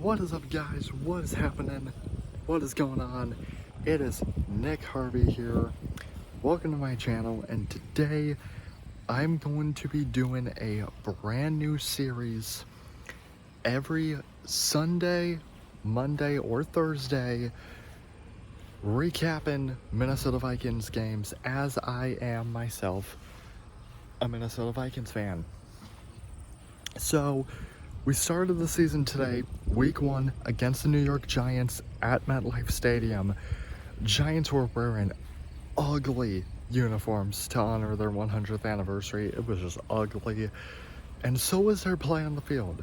What is up, guys? What is happening? What is going on? It is Nick Harvey here. Welcome to my channel, and today I'm going to be doing a brand new series every Sunday, Monday, or Thursday, recapping Minnesota Vikings games, as I am myself a Minnesota Vikings fan. So we started the season today, week 1, against the New York Giants at MetLife Stadium. Giants were wearing ugly uniforms to honor their 100th anniversary. It was just ugly. And so was their play on the field.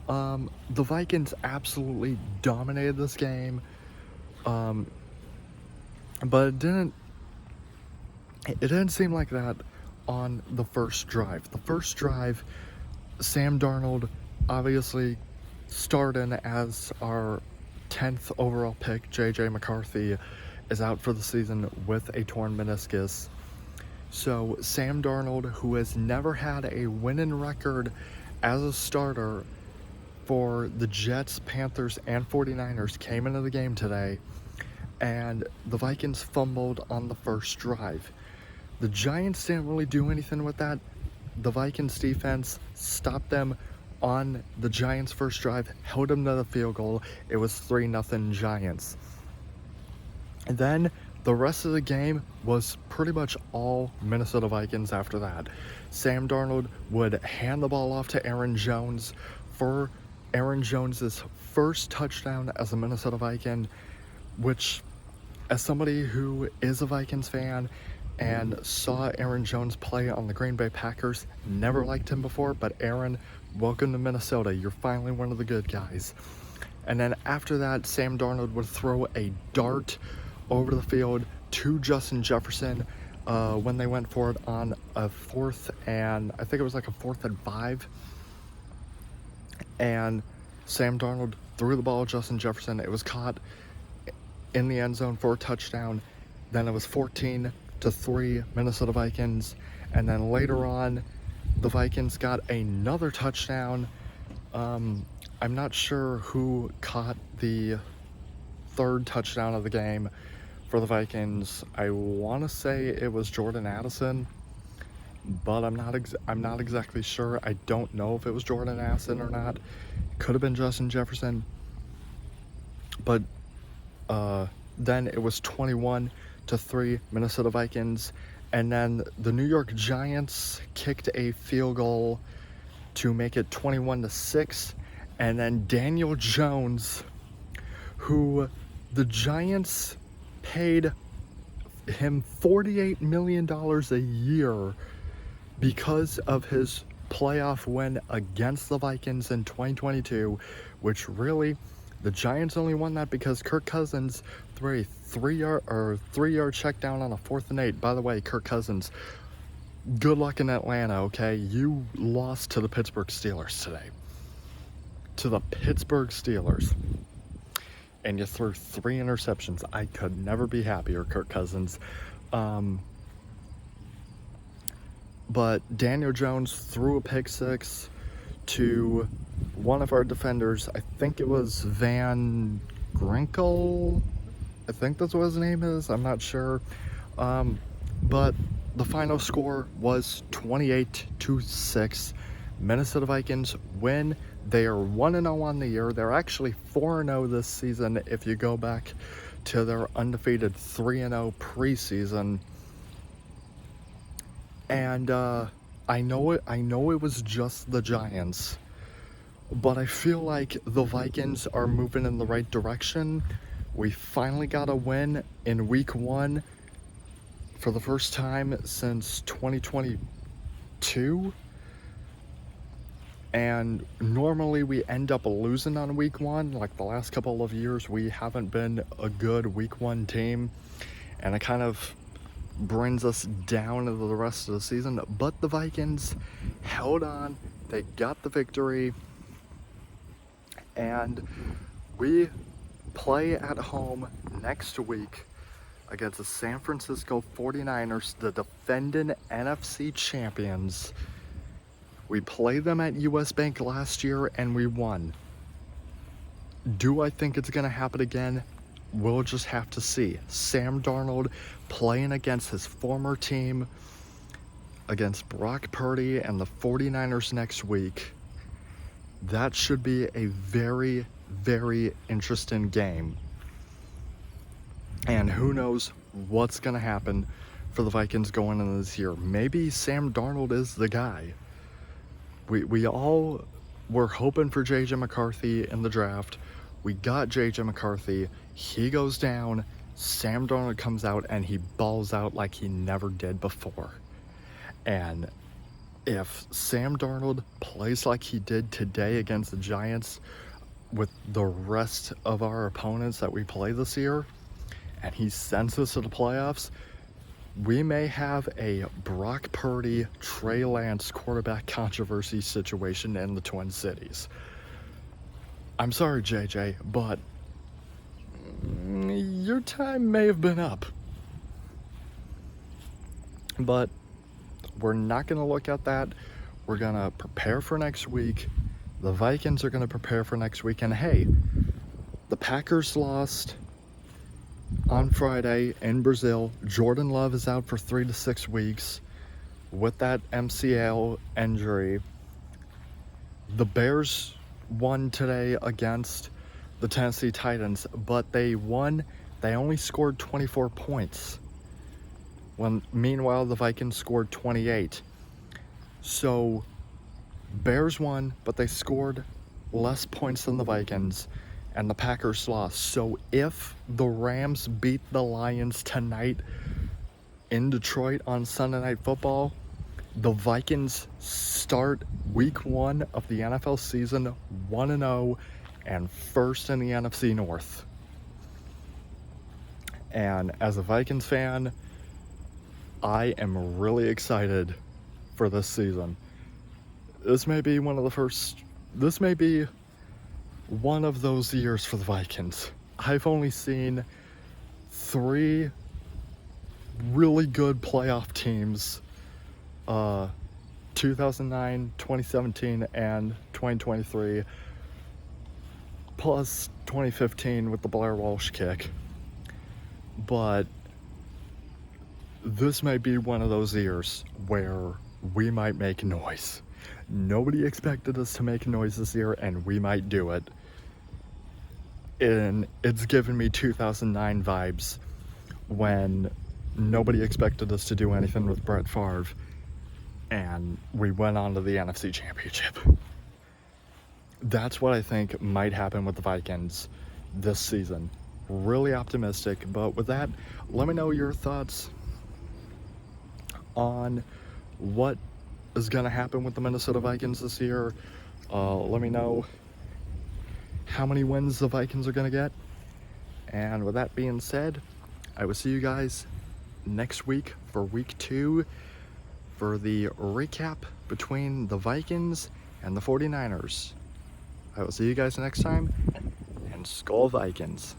The Vikings absolutely dominated this game. But it didn't seem like that on the first drive. The first drive, Sam Darnold, obviously starting as our 10th overall pick, JJ McCarthy, is out for the season with a torn meniscus. So Sam Darnold, who has never had a winning record as a starter for the Jets, Panthers, and 49ers, came into the game today, and the Vikings fumbled on the first drive. The Giants didn't really do anything with that. The Vikings defense stopped them on the Giants' first drive, held them to the field goal. It was 3-0 Giants. And then the rest of the game was pretty much all Minnesota Vikings after that. Sam Darnold would hand the ball off to Aaron Jones for Aaron Jones's first touchdown as a Minnesota Viking, which, as somebody who is a Vikings fan and saw Aaron Jones play on the Green Bay Packers, never liked him before, but Aaron, welcome to Minnesota. You're finally one of the good guys. And then after that, Sam Darnold would throw a dart over the field to Justin Jefferson when they went for it on a 4th and, I think it was like a 4th and 5. And Sam Darnold threw the ball at Justin Jefferson. It was caught in the end zone for a touchdown. Then it was 14-3 Minnesota Vikings. And then later on, the Vikings got another touchdown. I'm not sure who caught the third touchdown of the game for the Vikings. I want to say it was Jordan Addison, but I'm not exactly sure. I don't know if it was Jordan Addison or not. Could have been Justin Jefferson. But then it was 21-3 Minnesota Vikings. And then the New York Giants kicked a field goal to make it 21-6. And then Daniel Jones, who the Giants paid him $48 million a year because of his playoff win against the Vikings in 2022, which really, the Giants only won that because Kirk Cousins threw a 3-yard check down on a 4th and 8. By the way, Kirk Cousins, good luck in Atlanta, okay? You lost to the Pittsburgh Steelers today. To the Pittsburgh Steelers. And you threw 3 interceptions. I could never be happier, Kirk Cousins. But Daniel Jones threw a pick 6 to one of our defenders. I think it was Van Ginkel. I think that's what his name is. I'm not sure. But the final score was 28-6. Minnesota Vikings win. They are 1-0 on the year. They're actually 4-0 this season if you go back to their undefeated 3-0 preseason. And I know it was just the Giants, but I feel like the Vikings are moving in the right direction. We finally got a win in week 1 for the first time since 2022. And normally we end up losing on week 1. Like the last couple of years, we haven't been a good week 1 team, and it kind of brings us down into the rest of the season. But the Vikings held on. They got the victory, and we play at home next week against the San Francisco 49ers, the defending NFC champions. We played them at US Bank last year and we won. Do I think it's going to happen again? We'll just have to see. Sam Darnold playing against his former team, against Brock Purdy and the 49ers next week. That should be a very, very interesting game. And who knows what's going to happen for the Vikings going into this year. Maybe Sam Darnold is the guy. We all were hoping for J.J. McCarthy in the draft. We got J.J. McCarthy. He goes down. Sam Darnold comes out and he balls out like he never did before. And if Sam Darnold plays like he did today against the Giants with the rest of our opponents that we play this year, and he sends us to the playoffs, we may have a Brock Purdy, Trey Lance quarterback controversy situation in the Twin Cities. I'm sorry, JJ, but your time may have been up. But we're not going to look at that. We're going to prepare for next week. The Vikings are going to prepare for next week. And hey, the Packers lost on Friday in Brazil. Jordan Love is out for 3 to 6 weeks with that MCL injury. The Bears won today against the Tennessee Titans, but they won. They only scored 24 points. When meanwhile the Vikings scored 28. So Bears won, but they scored less points than the Vikings, and the Packers lost. So if the Rams beat the Lions tonight in Detroit on Sunday Night Football, the Vikings start week 1 of the NFL season 1-0 and first in the NFC North. And as a Vikings fan, I am really excited for this season. This may be one of those years for the Vikings. I've only seen 3 really good playoff teams, 2009, 2017, and 2023, plus 2015 with the Blair Walsh kick. But this might be one of those years where we might make noise. Nobody expected us to make noise this year, and we might do it. And it's given me 2009 vibes when nobody expected us to do anything with Brett Favre, and we went on to the NFC Championship. That's what I think might happen with the Vikings this season. Really optimistic, but with that, let me know your thoughts on what is going to happen with the Minnesota Vikings this year. Let me know how many wins the Vikings are going to get. And with that being said, I will see you guys next week for week 2 for the recap between the Vikings and the 49ers. I will see you guys next time, and Skol Vikings.